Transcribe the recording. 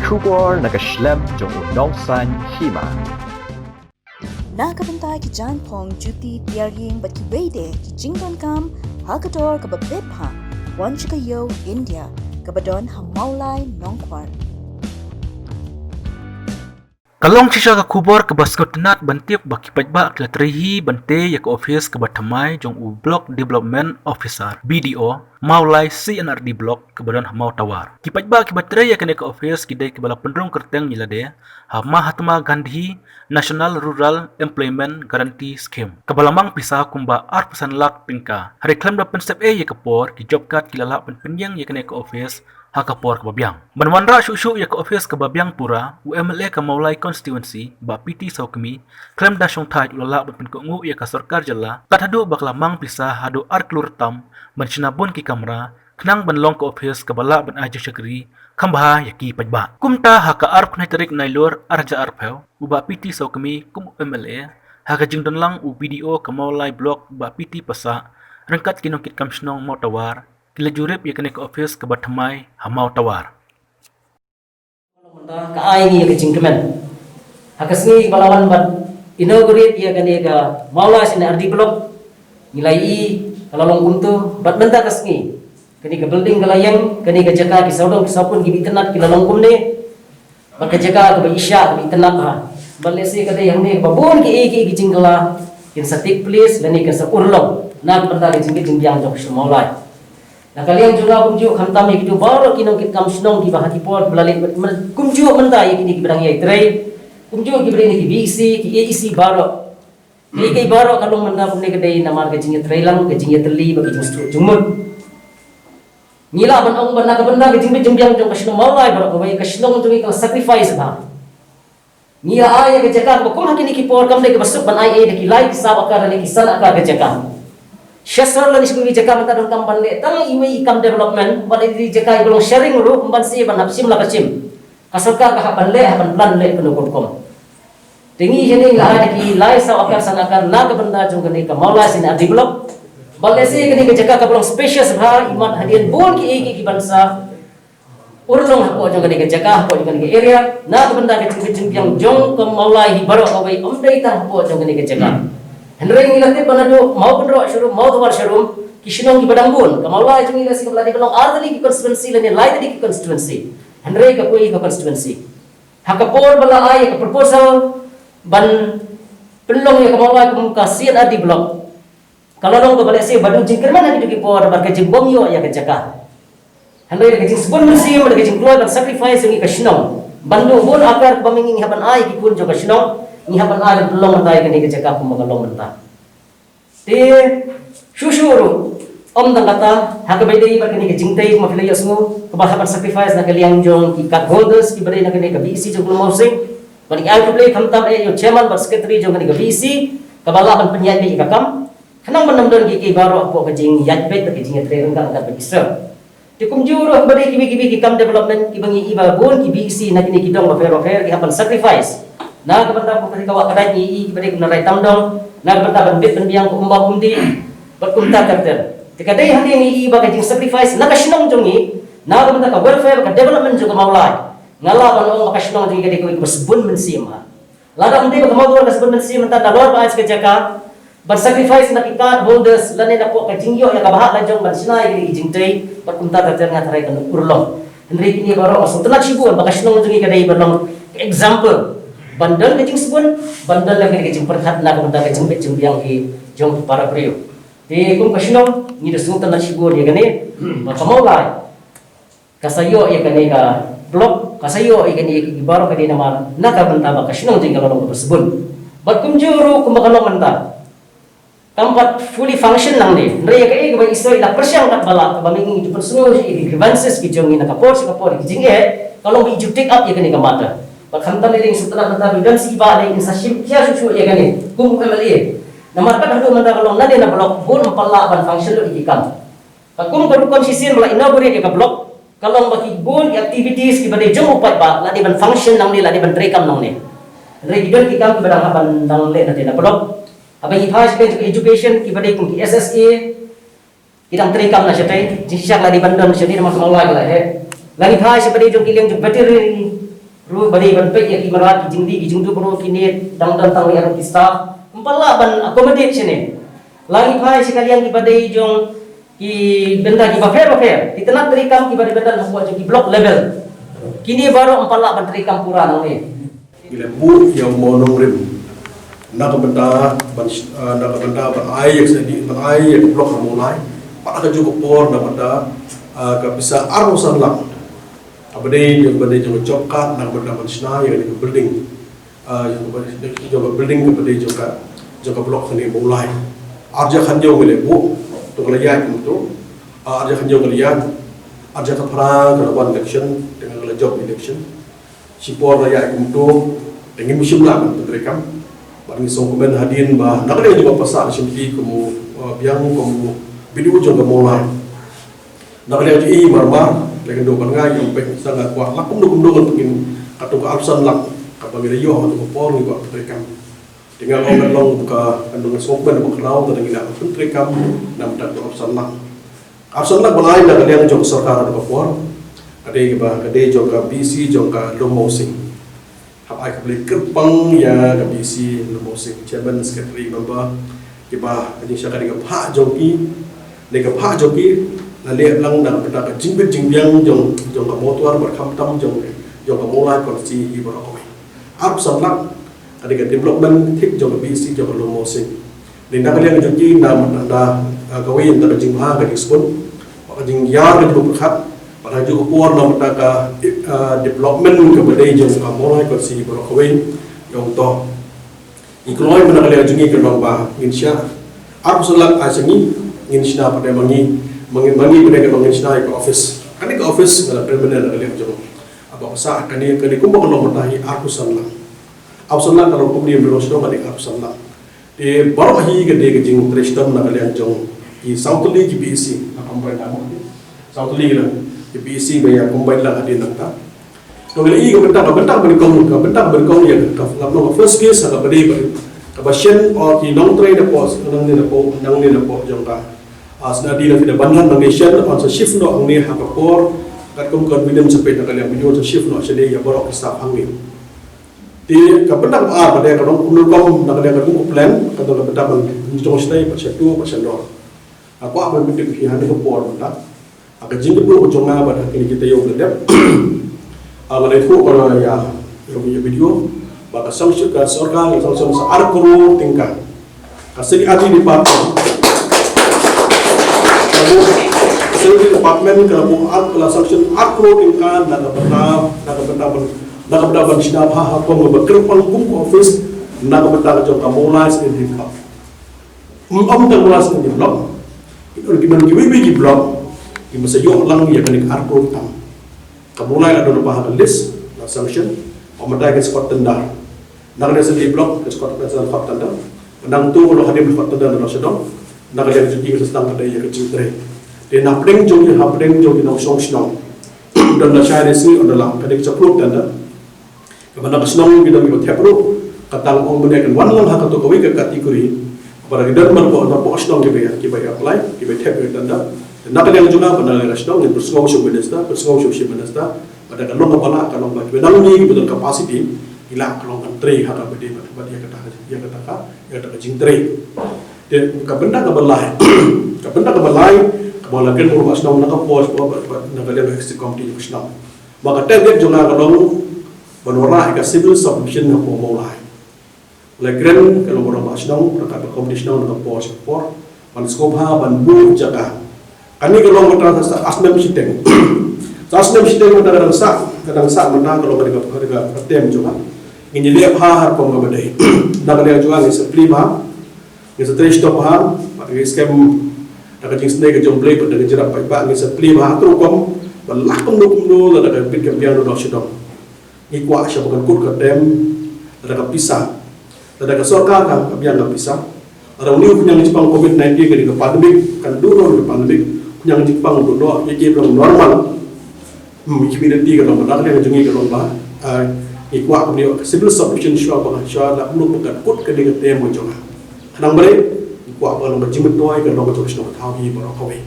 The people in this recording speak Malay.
kubor nakaslem jong unongsan hima. Nakabentai ki janpong juti tiaring bat ki wede ki jingdon kam hakador kababebha wan chikayo India kabadon hamaulai nongkwar. Kalong sisa ka kubor ke baskotnat bantiap baki pajba klatrihi bante ya ke office ke batamai jong u block development officer BDO maulai CNRD block ke badan hamau tawar. Ki pajba ki batre ya kene ke office ki dai ke bala pendrong kerteng nyilade ha Mahatma Gandhi National Rural Employment Guarantee Scheme. Kebalamang pisah kumba arpasan lak pingka. Hari klaim da pensep ya kepor ki job card ki lala penpenyang ya kene ke office hakapor ke babiang. Banwanra syuk ya ke office ke babiang pura UMLA ke maulai constituency ba PT Saukmi klaim da syong thai ulala ban penkongu ya ke sarkar jala kat hadu bakla mang pisah hadu arklur tam ban sinabun ki kamera kenang ban long ke office ke bala ban aja syakri kambah ya ki pajba. Kumta haka arp naiterik nailur arja arpeu uba PT Saukmi kum UMLA haka jingdon lang u BDO ke maulai blok ba PT pasa rengkat kinongkit kamsnong motawar kila jurip ya kene ke office ke batamai hamau tawar. Ka ai ngi ke jingkemen. Hakasni balawan ban inaugurate ya kene ka maula sin RD block nilai kalalong untu bat benda kasni. Kene ka building kalayang kene ka jaka ki saudong ki sapun ki internet ki lalong kumne. Bat ka jaka ka isya ki internet ha. Balesi ka yang ne babun ki jingkala in satik place lani ka sa urlong. Nak benda ki jingbiang jok maulai. Nah kalian juga kumju khantam itu baru kinong kit kam snong ki bahati por belalit kumju menta kini ki berang yai trai kumju ki berani ki BC ki AEC baru ki baru kalong menta pune kedai namar ke jingnya trai lang ke jingnya teli bagi jing jumut ngila ban ong ban ka benda ke jingbiang jong kasno maulai baru ko bai kasno jong ki sacrifice ba ngila ay ke jaka ko kum hakini ki por kam de ke basuk ban ai de ki like sa akar ni ki san akar ke jaka Syasar lan isku jaka mata dong kampan le tang iwi ikam development ban di jaka belum sharing ru ban si ban hapsim la kacim kasarka ka hapan le hapan plan le kuno kom tingi hene la ada ki lai sa akar sanakan na ka benda jong kene ka maula sin develop balle si kene ka jaka ka belum spacious bha iman hadian bon ki bansa urlong hapo jong kene ka jaka hapo jong kene area na ka benda ka yang jong ka maula hi baro ka bai amdai ta hapo jong kene ka jaka Henry ngilate panado mau pendro syurum mau tawar syurum kishinong ibadambun kamaula itu ngilasi kebladi belong artali ki constituency lani lai tadi ki constituency Henry ka kui ka constituency hakapor bala ay ka proposal ban pelong ya kamaula kum kasian adi blok kalau dong ka balesi badu jingkerman hadi ki por bar ka jimbong yo ya ka jaka Henry ka jing sebun musim ka jing keluar ban sacrifice ngi ka shinong bandu bon akar paminging haban ay ki kun jo ka shinong ngihapan ada belum mentai kini kejaka pemagalong mentah. Ti syusyuru om tang kata hak bedai bar kini kejingtai mafilaya semua kebahapan sacrifice nak kaliang jong ki kat holders ki bedai nak kini ke BC jong belum housing balik out play khamtam yo chairman bar secretary jong kini ke BC kebalapan penyiat bi kakam kenang menamdon ki baro po kejing yatbet ke jing tre rengkang kat Israel. Ti kumjuru bedai ki kam development ki bangi ibabun ki BC nak kini kidong bafer ki hapan sacrifice na kepada ketika awak kadai ni kepada guna rai tamdong na kepada bandit penbiang kumba kumdi berkumta terter ketika dai handi ni bagai jing sacrifice na kasinong jongi na kepada ka welfare ka development juga maulai ngala banong makasnong jongi kadai ko bersebun mensim ha lada handi ka mau ka sebun mensim ta dalor ba ke jaka ber sacrifice na kita holders lane na po ka jingyo ya ka bahat lanjong ban sinai gi jing tei berkumta terter ngatarai kan urlong henry kini baro asung tenak sibun makasnong jongi kadai berlong example bandel kecing sebun bandel lagi kecing perhat nak benda kecing becing biang ki jong para priyo di kum kasino ni de sultan na sibur ya gane makamolai kasayo ya gane ka blok kasayo ya gane ki baro ka di nama naka benda ba kasino jing kalau bersebun bakum juru kum kalau menta tempat fully function nang ni nre ya kai ka iso ila persyang kat bala ka baming itu persuo ki grievances ki jong ina kapor ki jing kalau bi take up ya gane ka mata Bakhantan ini setelah mentah dan si balik insashim kia susu ya gani kum MLA namar kan hadu mentah kalau nade na blok bun empala ban function lo ikam kum kadukon sisin bala inaugurate ya ka blok kalau baki bun activities ki bade jong upat ba ladi ban function nang ni ladi ban rekam nang ni regidon ki kam barang haban nang le na blok apa ifas ke education ki bade kum ki SSA idang rekam na syai jisyak ladi ban don syai namar mawai la he lagi phai syai bade jong kiling jong battery ru bari ban pe ya ki marat jingdi jingdu pro kini dang tang liar ki staff empala ban accommodate sini lagi phai sekalian ki badai jong ki benda ki bafair di tengah terikam ki badai benda buat jong ki block level kini baru empala ban terikam pura nang ni bila bu yang monong rim nak benda ban air sedi ban air blok mulai pada juga por nak benda ka bisa arusan lang abade yang coklat nak benda mansna yang di building yang building kepada juga blok ni mulai arja khanjo mele bu to kala ya tu arja khanjo kala ya arja ka pra kala one election dengan kala job election sipor raya itu dengan musim lah merekam barang songkomen hadin bah nak ada juga pasal sendiri kamu biang kamu video juga mulai nak ada juga marmar dengan dua pengai yang baik sangat kuat lakum dua pengen atau ke absen lak kapal video atau ke por juga merekam dengan orang long buka kandungan songkomen buka lau dan dengan merekam nam tak absen lak balai nak ada yang juga serkar atau ke por ada juga BC juga lomosing apa kebeli kerpang ya BC lomosing chairman secretary member kita ini syakar dengan Pak Joki lalu lang dan kita jingbiang jong motor berkamtam jong mulai kondisi ibu rakoi absen lak ada development tik jong BC jong lomosing dan nak yang Joki anda kawin anda jingha ke dispon jing yar ke berkat pada juga puan nama taka development kepada yang mulai kursi berkawin yang toh ikloi mana kali ajungi ke lomba insya aku selak asengi insya pada mangi pada ke insya ke office kan ke office dalam permanent kali ajung apa sah kan kumpul lomba tahi aku selak kalau kemudian berosno balik aku selak di baru ahi ke dia kejing prestam nak kali ajung di South League GPC apa mereka South League lah BC bayar combine lah ada nak. Kalau ini kebentak berkong ya kalau first case agak beri kabasyen or ki long train depots nang ni depo jangka asnadi la tidak banhan nation on sa shift no ang ni hakapor kat kum confidence sampai nak yang video sa shift no sede ya borok staff angin. Di kebentak pada kalau kumulkom nak yang kum plan kalau kebentak jong stay persen 2% dor. Aku apa bidik ki hande kapor bentak akan jingkip dulu ujung apa dah kini kita yang berdep. Amalai tu kalau ya punya video, maka sanksi ke seorang yang sanksi searah kru tingkat. Kasih adi di department. Kalau kasih di department kalau buat kalau sanksi akro tingkat nak benda sinap hak apa berkerpan kum office nak benda jom kamulai sendiri blok. Tak mulai sendiri blok. Itu kita bagi blok. Di masa yo lang ya kan arko tam kamulai ada bahag list na sanction pamaday ke spot tendar nak ada sendiri blok ke spot tendar menang tu kalau hadir spot tendar na sedang nak ada jadi ke sedang ada ya ke cintre dan napling jong na song snong dan la share si adalah kadek cepluk tanda kepada snong kita mi thepro katang ong benda kan wan lang hak to kawi ke kategori pada gidan man ko na po snong ke apply ke thep tanda nak ada yang juga benar nasional yang bersengau menesta pada kalau ngapala kalau bagi benang ni betul capacity hilang kalau menteri hak bedi pada yang kata jingtre dan kabenda kabelai kebalakan urus nasional nak pos nak ada executive committee nasional maka target juga kalau benora ke civil submission nak mulai lagran kalau orang nasional dekat komisi nasional nak pos pan skopha ban bu jaga kami kalau kita asnam sistem, asnam sistem kita kadang sak mana kalau mereka tem juga. Ini lihat har pom kabadai. Nak lihat juga ni supply bah, ni setelah stop bah, pada scam, nak jing snake jomblay pada jerak pai ni supply bah tu kom, balakam dulu ada bit kampian dulu sedang. Ni kuat siapa kan kut kadem, ada pisah, ada kesorkan kampian pisah. Ada uni punya Jepang COVID-19 ke pandemik kan dulu pandemik. Yang Jepang dulu, jadi belum normal. Humidity kalau benar dia jungi kalau bah, ikuat kemudian civil submission syua lah belum bukan kut kedai tem macam mana. Kadang beri ikuat kalau berjimat tuai kalau macam mana tahu ini baru kawin.